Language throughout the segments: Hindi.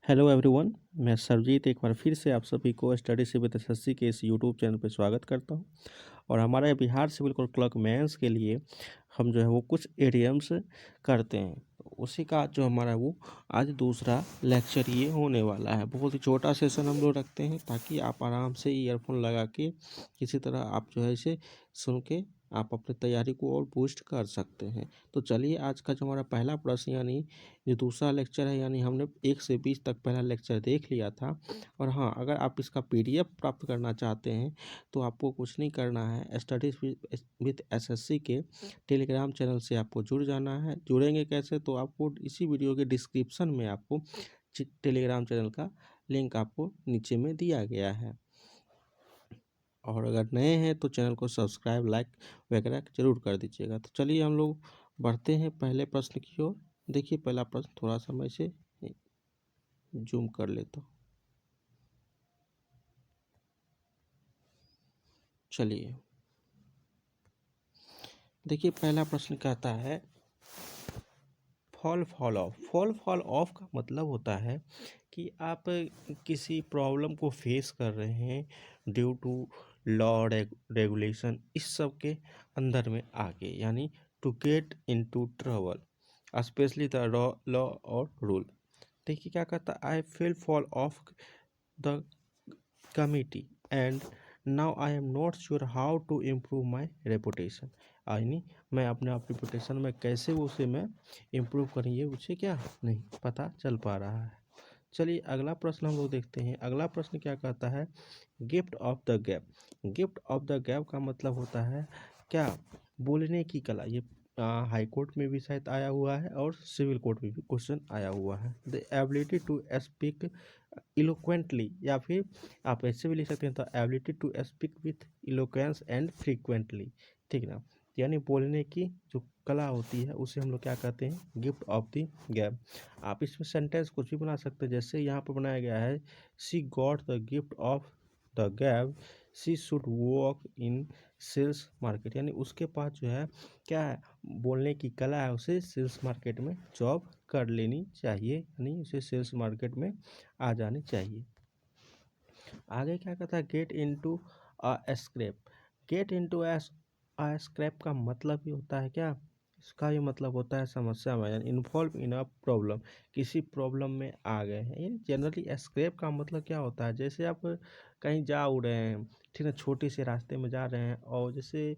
हेलो एवरीवन, मैं सरजीत एक बार फिर से आप सभी को स्टडी से विद एसएससी के इस यूट्यूब चैनल पर स्वागत करता हूं। और हमारे Bihar civil court clerk mains के लिए हम जो है वो कुछ एडियम्स करते हैं। तो उसी का जो हमारा वो आज दूसरा लेक्चर ये होने वाला है। बहुत ही छोटा सेशन हम लोग रखते हैं ताकि आप आराम से ईयरफोन लगा के किसी तरह आप जो है इसे सुन के आप अपनी तैयारी को और बूस्ट कर सकते हैं। तो चलिए, आज का जो हमारा पहला प्रश्न यानी जो दूसरा लेक्चर है, यानी हमने 1 से 20 तक पहला लेक्चर देख लिया था। और हाँ, अगर आप इसका पीडीएफ प्राप्त करना चाहते हैं तो आपको कुछ नहीं करना है, स्टडीज विद एसएससी के टेलीग्राम चैनल से आपको जुड़ जाना है। जुड़ेंगे कैसे? तो आपको इसी वीडियो के डिस्क्रिप्शन में आपको टेलीग्राम चैनल का लिंक आपको नीचे में दिया गया है। और अगर नए हैं तो चैनल को सब्सक्राइब, लाइक वगैरह जरूर कर दीजिएगा। तो चलिए हम लोग बढ़ते हैं पहले प्रश्न की ओर। देखिए, पहला प्रश्न थोड़ा सा मैं इसे जूम कर लेता हूँ। चलिए, देखिए पहला प्रश्न कहता है फॉल ऑफ का मतलब होता है कि आप किसी प्रॉब्लम को फेस कर रहे हैं ड्यू टू लॉ रेगुलेशन, इस सब के अंदर में आके, यानी to get into trouble, specially the law और रूल। देखिए क्या कहता है, I feel fall of the committee and now I am not sure how to improve my reputation. यानी मैं अपने आप रेपुटेशन में कैसे उसे मैं इम्प्रूव करेंगे मुझे क्या नहीं पता चल पा रहा है। चलिए अगला प्रश्न हम लोग देखते हैं। अगला प्रश्न क्या कहता है, gift of the gap. Gift of the gap का मतलब होता है क्या, बोलने की कला। ये हाई कोर्ट में भी शायद आया हुआ है और सिविल कोर्ट में भी क्वेश्चन आया हुआ है। The ability to speak eloquently, या फिर आप ऐसे भी लिख सकते हैं, the ability to speak with eloquence and frequently. ठीक ना, यानी बोलने की जो कला होती है उसे हम लोग क्या कहते हैं, गिफ्ट ऑफ द गैप। आप इसमें सेंटेंस कुछ भी बना सकते हैं, जैसे यहाँ पर बनाया गया है, she got the gift of the gab, she should work in sales market. यानी उसके पास जो है क्या है, बोलने की कला है, उसे सेल्स मार्केट में जॉब कर लेनी चाहिए, यानी उसे सेल्स मार्केट में आ जानी चाहिए। आगे क्या कहता है, get into a scrap. Get into a scrap का मतलब ही होता है क्या, इसका ये मतलब होता है समस्या में, यानी इन्वॉल्व इन अ प्रॉब्लम, किसी प्रॉब्लम में आ गए हैं। यानी जनरली स्क्रैप का मतलब क्या होता है, जैसे आप कहीं जा उड़ रहे हैं, ठीक है, छोटे से रास्ते में जा रहे हैं, और जैसे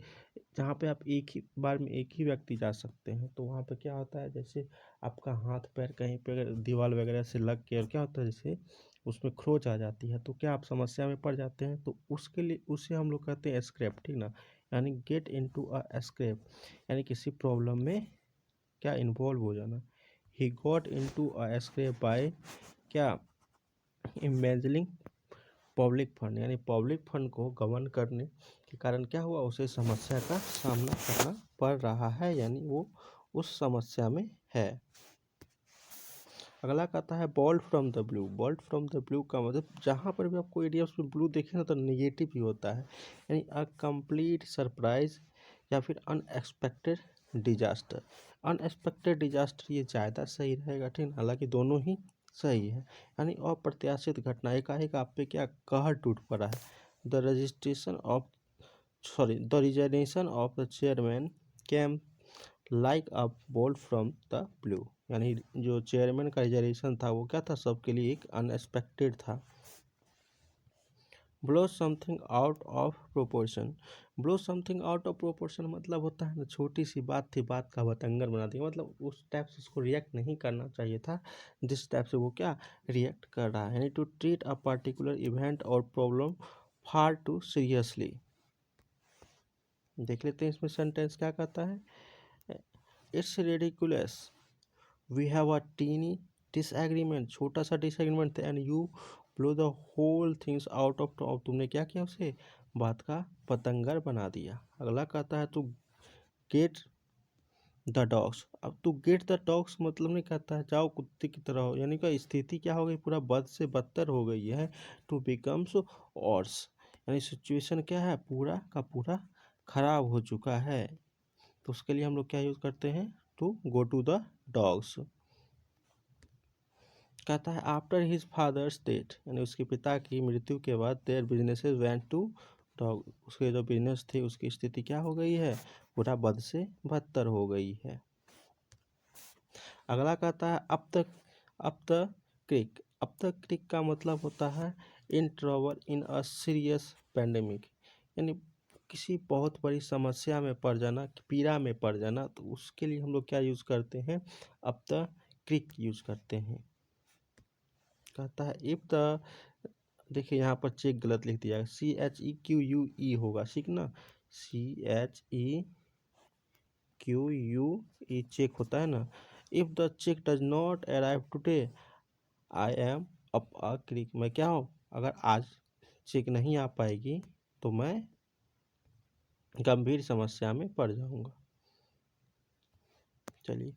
जहाँ पे आप एक ही बार में एक ही व्यक्ति जा सकते हैं, तो वहाँ पे क्या होता है, जैसे आपका हाथ पैर कहीं पे दीवार वगैरह से लग के, और क्या होता है, जैसे उसमें खरोच आ जाती है, तो क्या आप समस्या में पड़ जाते हैं, तो उसके लिए उसे हम लोग कहते हैं स्क्रैप। ठीक ना, यानी गेट इनटू अ स्क्रैप, यानी किसी प्रॉब्लम में क्या इन्वॉल्व हो जाना। He got into a scrap bye क्या, इमेजिनिंग पब्लिक फंड, यानी पब्लिक फंड को गवर्न करने के कारण क्या हुआ, उसे समस्या का सामना करना पड़ रहा है, यानी वो उस समस्या में है। अगला कहता है bolt from the blue. Bolt from the blue का मतलब, जहाँ पर भी आपको एरिया में ब्लू देखे ना तो नेगेटिव ही होता है, यानी अ कंप्लीट सरप्राइज या फिर अनएक्सपेक्टेड डिजास्टर। अनएक्सपेक्टेड डिजास्टर ये ज़्यादा सही रहेगा, ठीक है, हालांकि दोनों ही सही है। यानी अप्रत्याशित घटना, एकाएक आप पे क्या कहर टूट पड़ा है। The registration of the reservation of the chairman came like a bolt from the blue, यानी जो चेयरमैन का रिजर्वेशन था वो क्या था, सबके लिए एक अनएक्सपेक्टेड था। Blow something out of proportion. Blow something out of proportion मतलब होता है ना, छोटी सी बात थी, बात का बतंगर बना दिया, मतलब उस टाइप से उसको रिएक्ट नहीं करना चाहिए था जिस टाइप से वो क्या रिएक्ट कर रहा है। यानी to treat a particular event और प्रॉब्लम फार टू सीरियसली। देख लेते हैं इसमें सेंटेंस क्या कहता है, it's ridiculous we have a tiny disagreement. छोटा सा डिसएग्रीमेंट था, and you blow the whole things out of top. तुमने क्या किया, उसे बात का पतंगर बना दिया। अगला कहता है टू गेट द डॉग्स। अब टू गेट द डॉग्स मतलब नहीं कहता है जाओ कुत्ते की तरह हो, यानी कि स्थिति क्या हो गई, पूरा बद से बदतर हो गई है। टू बिकम्स ऑर्स, यानी सिचुएशन क्या है, पूरा का पूरा खराब हो चुका है। तो उसके लिए हम लोग क्या यूज़ करते हैं, to go to the dogs. कहता है आफ्टर हिज फादर्स डेथ, यानी उसके पिता की मृत्यु के बाद their businesses went to dog, उसके जो बिजनेस थे उसकी स्थिति क्या हो गई है, पूरा बद से बदतर हो गई है। अगला कहता है up the creek. Up the creek का मतलब होता है in trouble in a serious pandemic, यानी किसी बहुत बड़ी समस्या में पड़ जाना, पीड़ा में पड़ जाना, तो उसके लिए हम लोग क्या यूज़ करते हैं, अप द क्रिक यूज़ करते हैं। कहता है इफ द, देखिए यहाँ पर चेक गलत लिख दिया है, CHEQUE होगा, ठीक ना, CHEQUE चेक होता है ना। If the cheque does not arrive today I am up a creek, मैं क्या हूँ, अगर आज चेक नहीं आ पाएगी तो मैं गंभीर समस्या में पड़ जाऊंगा। चलिए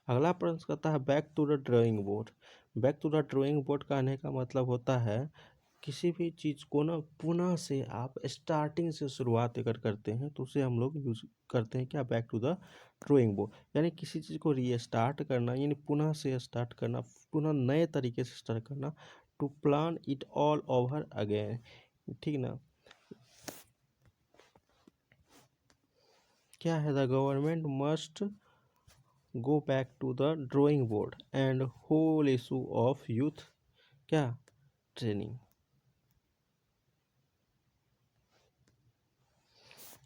अगला प्रश्न कहता है back to the drawing board. Back to the drawing board कहने का मतलब होता है किसी भी चीज़ को ना पुनः से आप स्टार्टिंग से शुरुआत अगर करते हैं तो उसे हम लोग यूज करते हैं क्या, back to the drawing board, यानी किसी चीज़ को रीस्टार्ट करना, यानी पुनः से स्टार्ट करना, पुनः नए तरीके से स्टार्ट करना, to plan it all over again, ठीक ना। क्या है, the government must go back to the drawing board and whole issue of youth क्या, ट्रेनिंग।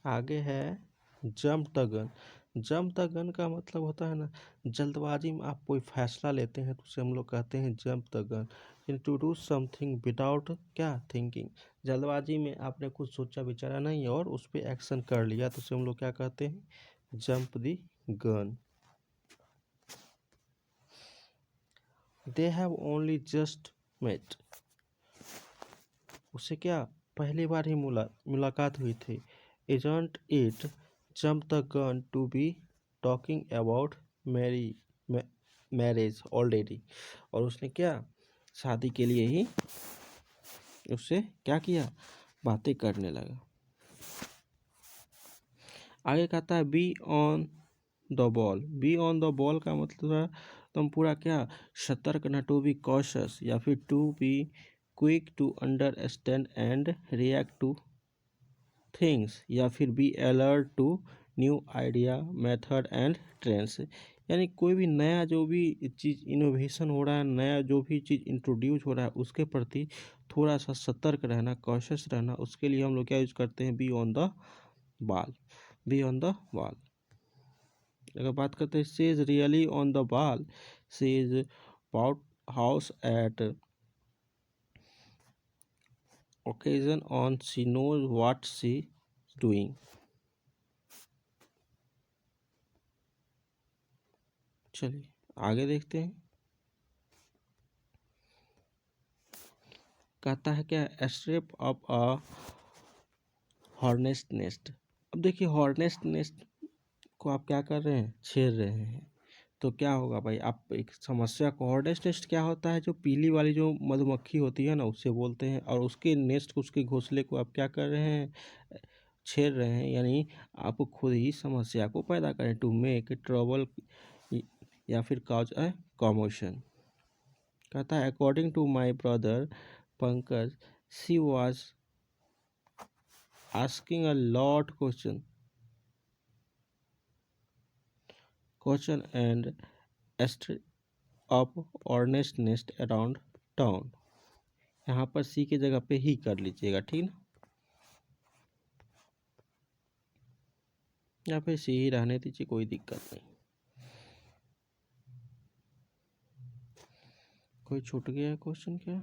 आगे है jump the gun. Jump the gun का मतलब होता है ना, जल्दबाजी में आप कोई फैसला लेते हैं तो उसे हम लोग कहते हैं jump the gun, in to do something without क्या, थिंकिंग। जल्दबाजी में आपने कुछ सोचा विचारा नहीं और उस पर एक्शन कर लिया तो उसे हम लोग क्या कहते हैं, jump the gun. They have only just met, उससे क्या पहली बार ही मुलाकात हुई थी। Isn't it jump the gun to be talking about marriage already, और उसने क्या शादी के लिए ही उससे क्या किया, बातें करने लगा। आगे कहता है B on the ball. Be on the ball का मतलब है तुम पूरा क्या सतर्क ना, टू बी कॉशियस या फिर to be quick to understand and react to things, या फिर be alert to new idea method and trends, यानी कोई भी नया जो भी चीज़ इनोवेशन हो रहा है, नया जो भी चीज़ इंट्रोड्यूस हो रहा है उसके प्रति थोड़ा सा सतर्क रहना, कॉशियस रहना, उसके लिए हम लोग क्या यूज करते हैं, be on the ball. Be on the ball. अगर बात करते हैं she is really on the ball, she is pout house at occasion on, she knows what she is doing। चलिए आगे देखते हैं। कहता है क्या, स्ट्रिप अप अ हॉर्नेट नेस्ट। अब देखिए हॉर्नेट नेस्ट को आप क्या कर रहे हैं, छेड़ रहे हैं, तो क्या होगा भाई, आप एक समस्या को, हॉर्नेट नेस्ट क्या होता है, जो पीली वाली जो मधुमक्खी होती है ना उसे बोलते हैं, और उसके नेस्ट को, उसके घोंसले को आप क्या कर रहे हैं, छेड़ रहे हैं, यानी आप खुद ही समस्या को पैदा करें, टू मेक ट्रबल या फिर कॉज अ कॉमोशन। कहता है according to my brother Pankaj, she was asking a lot question and up hornets nest around town. यहाँ पर सी की जगह पे ही कर लीजिएगा, ठीक ना, या फिर सी ही रहने दीजिए, कोई दिक्कत नहीं। कोई छूट गया है क्वेश्चन क्या,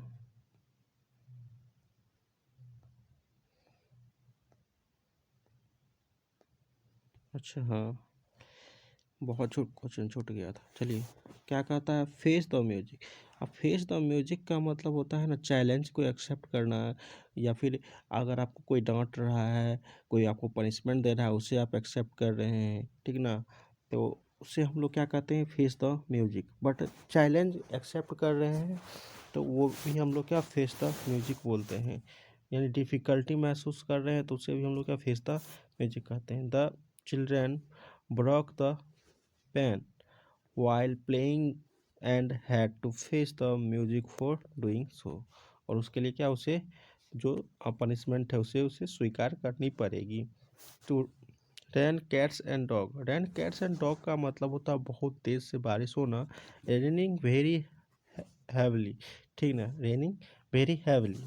अच्छा हाँ, बहुत क्वेश्चन छूट गया था। चलिए क्या कहता है फेस द म्यूजिक। अब फेस द म्यूजिक का मतलब होता है ना चैलेंज को एक्सेप्ट करना, या फिर अगर आपको कोई डांट रहा है, कोई आपको पनिशमेंट दे रहा है, उसे आप एक्सेप्ट कर रहे हैं, ठीक ना, तो उसे हम लोग क्या कहते हैं, face the music. But challenge accept कर रहे हैं तो वो भी हम लोग क्या फेस द म्यूजिक बोलते हैं, यानी डिफ़िकल्टी महसूस कर रहे हैं तो उसे भी हम लोग क्या फेस द म्यूजिक कहते हैं। The children broke the pen while playing and had to face the music for doing so. और उसके लिए क्या उसे जो पनिशमेंट है उसे उसे स्वीकार करनी पड़ेगी। To rain cats and dog, rain cats and dog का मतलब होता है बहुत तेज से बारिश होना। रेनिंग वेरी हैवली, ठीक ना, raining very heavily.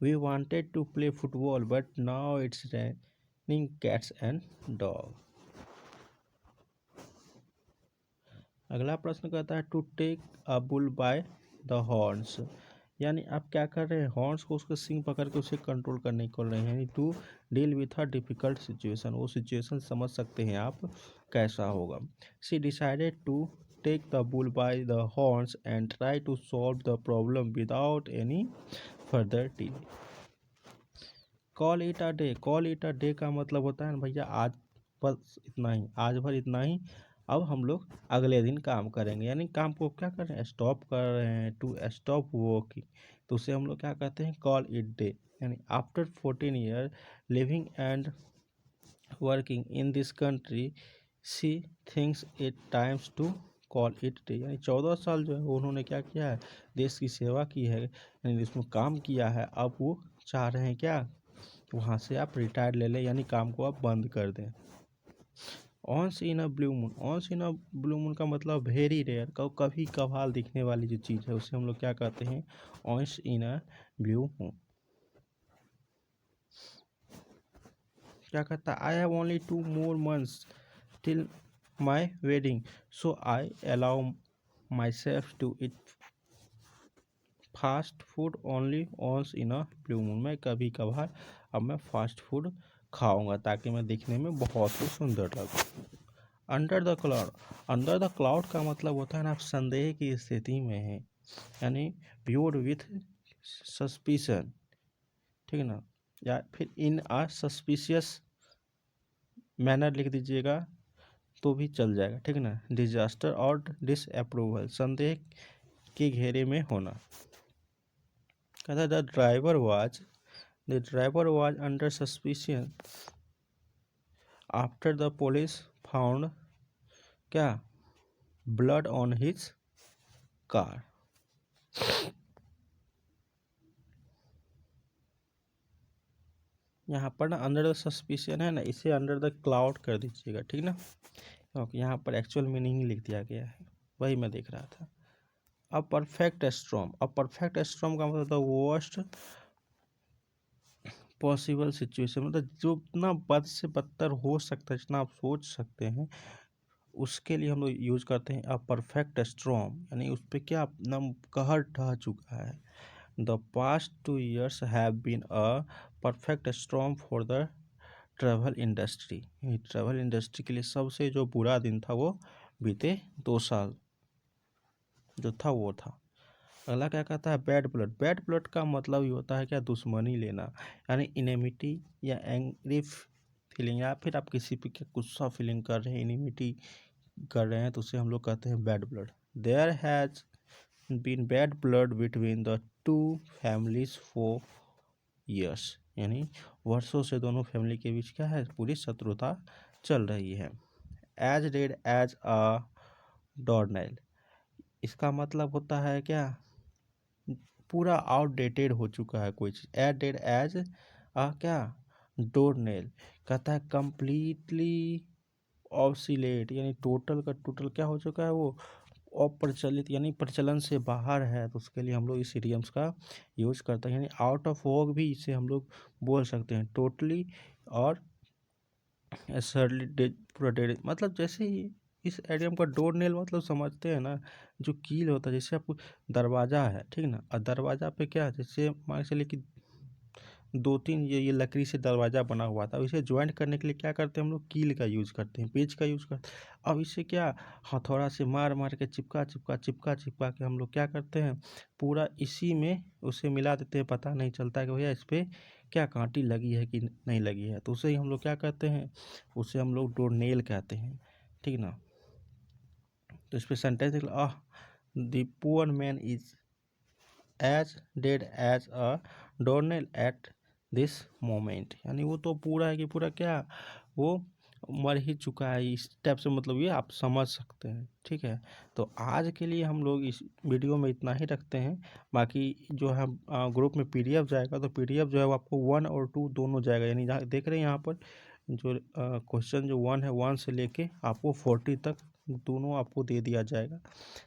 We wanted to play football but now it's raining cats and dog. अगला प्रश्न कहता है to take a bull by the horns, यानी आप क्या कर रहे हैं, हॉर्न्स को उसके सींग पकड़ के उसे कंट्रोल करने को रहे हैं, यानी to deal with a difficult situation, वो सिचुएशन समझ सकते हैं आप कैसा होगा। She decided to take the bull by the horns and try to solve the problem without any further delay. Call it a day, call it a day का मतलब होता है ना भैया आज बस इतना ही, आज भर इतना ही, अब हम लोग अगले दिन काम करेंगे, यानी काम को क्या कर रहे हैं, स्टॉप कर रहे हैं, टू स्टॉप वर्किंग, तो उसे हम लोग क्या कहते हैं, कॉल इट डे। यानी after 14 year living and working in this country she thinks it times to call it day, यानी 14 साल जो है उन्होंने क्या किया है, देश की सेवा की है, यानी इसमें काम किया है, अब वो चाह रहे हैं क्या, वहाँ से आप रिटायर ले लें, यानी काम को आप बंद कर दें। ऑन्स इन अ ब्लू मून, ऑन्स इन अ ब्लू मून का मतलब वेरी रेयर, कभी कभार दिखने वाली जो चीज़ है उसे हम लोग क्या कहते हैं, ऑन्स इन अ ब्लू मून। क्या कहता है, I have only 2 more months till my wedding so I allow myself to eat fast food only once in a blue moon, मैं कभी कभार अब मैं फास्ट फूड खाऊंगा ताकि मैं दिखने में बहुत ही सुंदर लगूं। Under the cloud, under the cloud का मतलब होता है ना आप संदेह की स्थिति में हैं, यानी व्यूड विथ सस्पिशन, ठीक है ना, या फिर इन आ सस्पिशियस मैनर लिख दीजिएगा तो भी चल जाएगा, ठीक है ना। डिजास्टर और डिसअप्रूवल, संदेह के घेरे में होना। कहता है the driver was under suspicion after the police found क्या, ब्लड ऑन हिज कार। यहाँ पर ना अंडर द सस्पिशन है ना, इसे अंडर द क्लाउड कर दीजिएगा, ठीक ना, क्योंकि यहाँ पर एक्चुअल मीनिंग लिख दिया गया है, वही मैं देख रहा था। अ परफेक्ट स्टॉर्म, अ परफेक्ट स्टॉर्म का मतलब था वर्स्ट पॉसिबल सिचुएशन, मतलब जो इतना बद से बदतर हो सकता है जितना आप सोच सकते हैं, उसके लिए हम लोग यूज करते हैं अ परफेक्ट स्टॉर्म, यानी उस पर क्या अपना कहर ढह चुका है। The past 2 years have been a perfect storm for the travel industry, travel industry के लिए सबसे जो बुरा दिन था वो बीते 2 साल जो था वो था। अगला क्या कहता है, बैड ब्लड, बैड ब्लड का मतलब ये होता है क्या, दुश्मनी लेना, यानी इनेमिटी या एंग्री फीलिंग, या फिर आप किसी पे क्या गुस्सा फीलिंग कर रहे हैं, इनिमिटी कर रहे हैं, तो उसे हम लोग कहते हैं bad blood. There has been bad blood between the two families for years, यानी वर्षों से दोनों फैमिली के बीच क्या है, पूरी शत्रुता चल रही है। एज डेड एज अ डोरनेल, इसका मतलब होता है क्या, पूरा आउटडेटेड हो चुका है कोई चीज़। एज डेड एज क्या, डोर नेल, कहता है कंप्लीटली ऑब्सिलेट, यानी टोटल का टोटल क्या हो चुका है वो, अप्रचलित, यानी प्रचलन से बाहर है, तो उसके लिए हम लोग इस इडियम्स का यूज करते हैं, यानी आउट ऑफ वॉक भी इसे हम लोग बोल सकते हैं, टोटली और सर्ली पूरा डेड, मतलब जैसे ही इस एडियम का डोर नेल मतलब समझते हैं ना, जो कील होता है, जैसे आपको दरवाज़ा है, ठीक ना, और दरवाज़ा पे क्या, जैसे मान के चलिए कि 2-3 ये लकड़ी से दरवाज़ा बना हुआ था, अब इसे ज्वाइंट करने के लिए क्या करते हैं हम लोग, कील का यूज़ करते हैं, पेज का यूज़ करते हैं। अब इसे क्या हथौड़ा से मार मार के चिपका के हम लोग क्या करते हैं, पूरा इसी में उसे मिला देते हैं, पता नहीं चलता कि भैया इस पर क्या कांटी लगी है कि नहीं लगी है, तो उसे ही हम लोग क्या कहते हैं, उसे हम लोग डोर नेल कहते हैं, ठीक ना। तो इस पर sentence the poor man is as dead as a doornail at this moment, यानी वो तो पूरा है कि पूरा क्या, वो मर ही चुका है, इस टाइप से मतलब ये आप समझ सकते हैं। ठीक है, तो आज के लिए हम लोग इस वीडियो में इतना ही रखते हैं। बाकी जो है ग्रुप में पीडीएफ जाएगा, तो पीडीएफ जो है वो आपको 1 और 2 दोनों जाएगा, यानी जहाँ देख रहे हैं यहाँ पर जो क्वेश्चन जो 1 है, 1 से लेके आपको 40 तक दोनों आपको दे दिया जाएगा,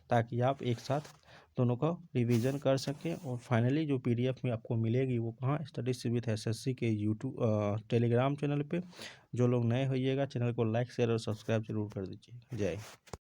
ताकि आप एक साथ दोनों का रिवीजन कर सकें। और फाइनली जो पीडीएफ में आपको मिलेगी वो कहाँ, स्टडीज विथ एसएससी के यूट्यूब टेलीग्राम चैनल पे। जो लोग नए होइएगा, चैनल को लाइक शेयर और सब्सक्राइब जरूर कर दीजिए। जय हिंद।